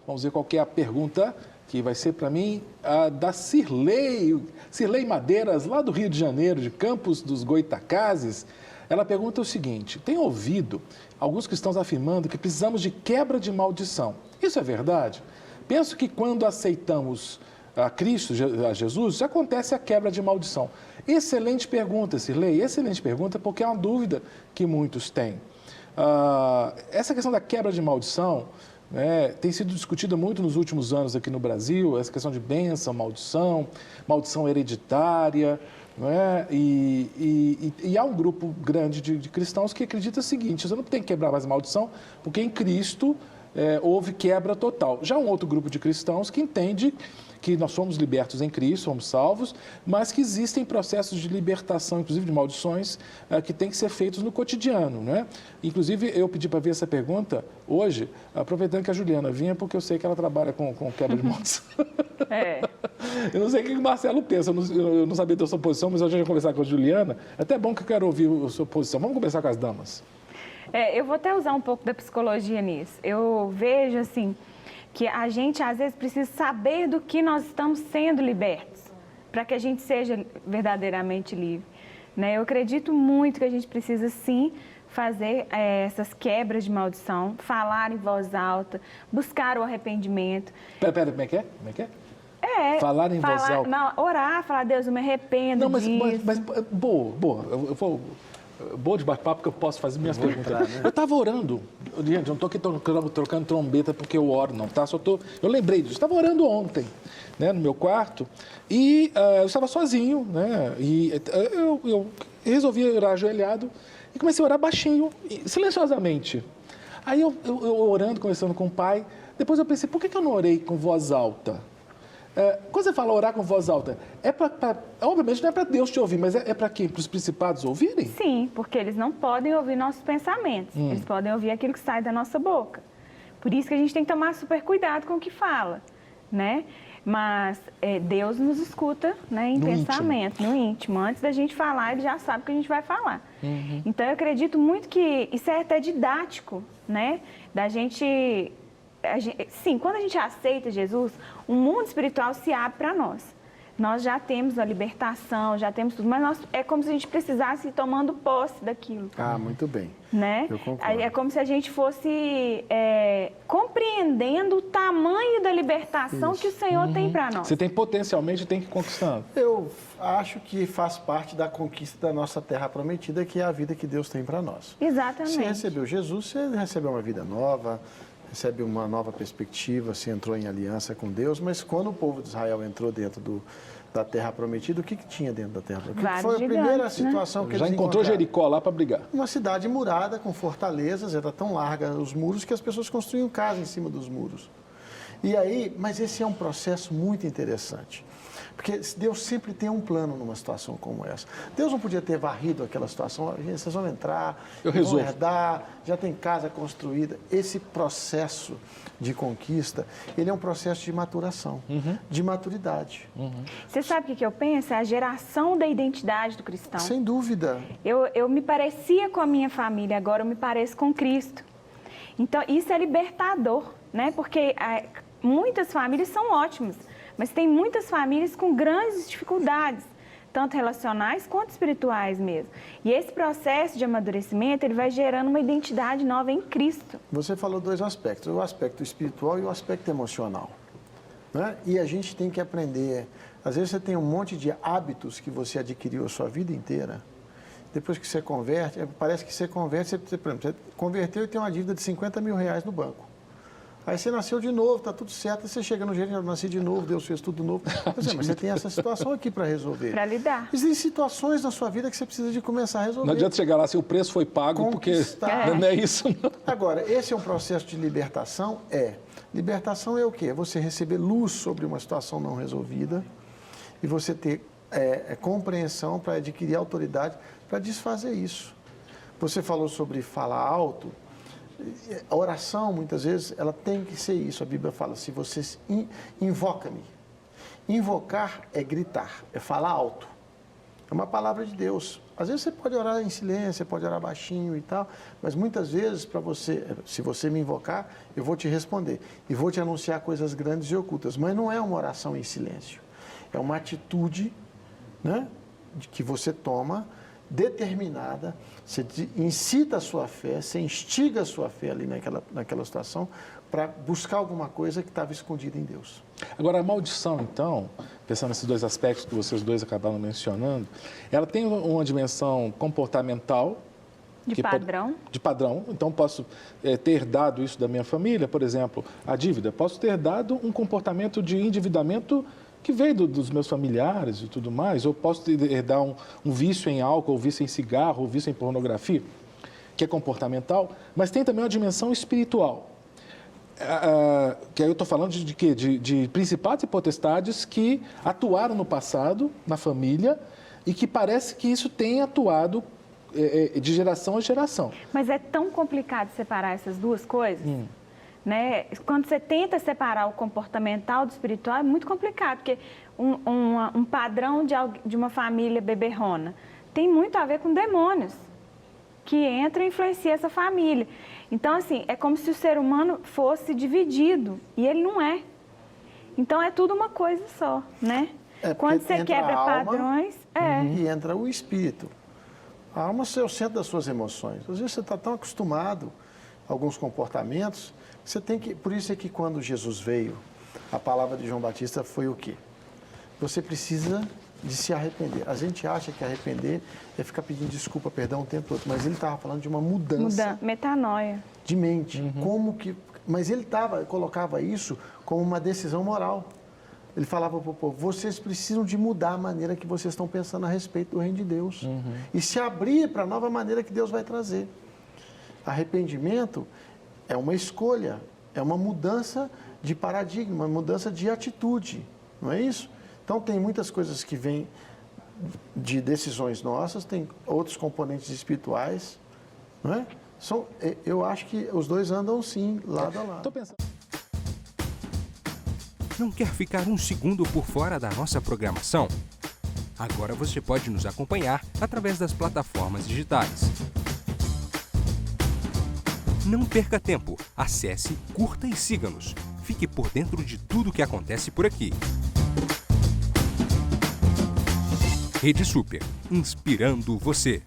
Vamos ver qual que é a pergunta que vai ser para mim, a da Cirlei Madeiras, lá do Rio de Janeiro, de Campos dos Goitacazes. Ela pergunta o seguinte: tem ouvido alguns cristãos afirmando que precisamos de quebra de maldição. Isso é verdade? Penso que quando aceitamos a Cristo, a Jesus, acontece a quebra de maldição. Excelente pergunta, Cirlei, excelente pergunta, porque é uma dúvida que muitos têm. Essa questão da quebra de maldição tem sido discutida muito nos últimos anos aqui no Brasil, essa questão de bênção, maldição hereditária, e há um grupo grande de cristãos que acredita o seguinte: você não tem que quebrar mais maldição, porque em Cristo houve quebra total. Já um outro grupo de cristãos que entende que nós somos libertos em Cristo, somos salvos, mas que existem processos de libertação, inclusive de maldições, que têm que ser feitos no cotidiano, né? Inclusive, eu pedi para ver essa pergunta hoje, aproveitando que a Juliana vinha, porque eu sei que ela trabalha com quebra de maldição. Eu não sei o que o Marcelo pensa, eu não sabia da sua posição, mas eu já ia conversar com a Juliana. É até bom que eu quero ouvir a sua posição. Vamos conversar com as damas. Eu vou até usar um pouco da psicologia nisso. Eu vejo, assim, que a gente, às vezes, precisa saber do que nós estamos sendo libertos, para que a gente seja verdadeiramente livre, né? Eu acredito muito que a gente precisa, sim, fazer essas quebras de maldição, falar em voz alta, buscar o arrependimento. Pera, como é que é? Falar em voz alta. Não, orar, falar: Deus, eu me arrependo disso. Mas boa. Eu vou... Boa de bate-papo, que eu posso fazer minhas perguntas. Né? Eu estava orando, gente, eu não estou aqui trocando trombeta porque eu oro, não, tá? Eu lembrei disso, estava orando ontem, né, no meu quarto, e eu estava sozinho, né, e eu resolvi orar ajoelhado e comecei a orar baixinho, silenciosamente. Aí eu orando, conversando com o pai, depois eu pensei: por que eu não orei com voz alta? Quando você fala orar com voz alta, obviamente não é para Deus te ouvir, mas é para quem? Para os principados ouvirem? Sim, porque eles não podem ouvir nossos pensamentos, eles podem ouvir aquilo que sai da nossa boca. Por isso que a gente tem que tomar super cuidado com o que fala, né? Mas Deus nos escuta, né, em pensamento, no íntimo. Antes da gente falar, Ele já sabe o que a gente vai falar. Então, eu acredito muito que isso é até didático, né? Da gente... Sim, quando a gente aceita Jesus, o mundo espiritual se abre para nós. Nós já temos a libertação, já temos tudo, mas é como se a gente precisasse ir tomando posse daquilo. Muito bem. Né? Eu concordo. É como se a gente fosse compreendendo o tamanho da libertação que o Senhor tem para nós. Você potencialmente tem que conquistar. Eu acho que faz parte da conquista da nossa terra prometida, que é a vida que Deus tem para nós. Exatamente. Você recebeu Jesus, você recebeu uma vida nova, recebe uma nova perspectiva, se entrou em aliança com Deus, mas quando o povo de Israel entrou dentro da Terra Prometida, o que tinha dentro da Terra Prometida? Vários Foi a primeira gigantes, situação que já eles encontrou encontraram. Jericó lá para brigar. Uma cidade murada, com fortalezas, era tão larga os muros que as pessoas construíam casa em cima dos muros. E aí, mas esse é um processo muito interessante. Porque Deus sempre tem um plano numa situação como essa. Deus não podia ter varrido aquela situação: gente, vocês vão entrar, vão herdar, já tem casa construída. Esse processo de conquista, ele é um processo de maturação, de maturidade. Você sabe o que eu penso? É a geração da identidade do cristão. Sem dúvida. Eu me parecia com a minha família, agora eu me pareço com Cristo. Então, isso é libertador, né? Porque muitas famílias são ótimas, mas tem muitas famílias com grandes dificuldades, tanto relacionais quanto espirituais mesmo. E esse processo de amadurecimento, ele vai gerando uma identidade nova em Cristo. Você falou dois aspectos: o aspecto espiritual e o aspecto emocional, né? E a gente tem que aprender. Às vezes você tem um monte de hábitos que você adquiriu a sua vida inteira. Depois que você converte, parece que você converte, por exemplo, você converteu e tem uma dívida de 50 mil reais no banco. Aí você nasceu de novo, está tudo certo, aí você chega no jeito, eu nasci de novo, Deus fez tudo novo. Mas você tem essa situação aqui para resolver. Para lidar. Existem situações na sua vida que você precisa de começar a resolver. Não adianta chegar lá se o preço foi pago, Conquistar. Porque não é isso, não. Agora, esse é um processo de libertação? Libertação é o quê? Você receber luz sobre uma situação não resolvida e você ter compreensão para adquirir autoridade para desfazer isso. Você falou sobre falar alto. A oração, muitas vezes, ela tem que ser isso. A Bíblia fala: se você invoca-me. Invocar é gritar, é falar alto. É uma palavra de Deus. Às vezes você pode orar em silêncio, você pode orar baixinho e tal, mas muitas vezes, para você, se você me invocar, eu vou te responder e vou te anunciar coisas grandes e ocultas. Mas não é uma oração em silêncio. É uma atitude, né, que você toma, determinada, você incita a sua fé, você instiga a sua fé ali naquela situação para buscar alguma coisa que estava escondida em Deus. Agora, a maldição, então, pensando nesses dois aspectos que vocês dois acabaram mencionando, ela tem uma dimensão comportamental. De padrão. De padrão. Então, posso ter herdado isso da minha família, por exemplo, a dívida. Posso ter dado um comportamento de endividamento que veio dos meus familiares e tudo mais. Ou posso herdar um vício em álcool, ou vício em cigarro, ou vício em pornografia, que é comportamental. Mas tem também uma dimensão espiritual. Que aí eu estou falando de quê? De principados e potestades que atuaram no passado, na família, e que parece que isso tem atuado de geração a geração. Mas é tão complicado separar essas duas coisas, né? Quando você tenta separar o comportamental do espiritual, é muito complicado, porque um padrão de uma família beberrona tem muito a ver com demônios que entram e influenciam essa família. Então, assim, é como se o ser humano fosse dividido, e ele não é. Então, é tudo uma coisa só, né? Quando você quebra padrões... E entra o espírito. A alma é o centro das suas emoções. Às vezes você está tão acostumado a alguns comportamentos, você tem que... Por isso é que quando Jesus veio, a palavra de João Batista foi o quê? Você precisa de se arrepender. A gente acha que arrepender é ficar pedindo desculpa, perdão o tempo todo, mas ele estava falando de uma mudança. Metanoia. De mente. Como que... Mas ele colocava isso como uma decisão moral. Ele falava para o povo, vocês precisam de mudar a maneira que vocês estão pensando a respeito do reino de Deus. E se abrir para a nova maneira que Deus vai trazer. Arrependimento é uma escolha, é uma mudança de paradigma, uma mudança de atitude, não é isso? Então, tem muitas coisas que vêm de decisões nossas, tem outros componentes espirituais, não é? Eu acho que os dois andam, sim, lado a lado. Estou pensando... Não quer ficar um segundo por fora da nossa programação? Agora você pode nos acompanhar através das plataformas digitais. Não perca tempo, acesse, curta e siga-nos. Fique por dentro de tudo o que acontece por aqui. Rede Super, inspirando você.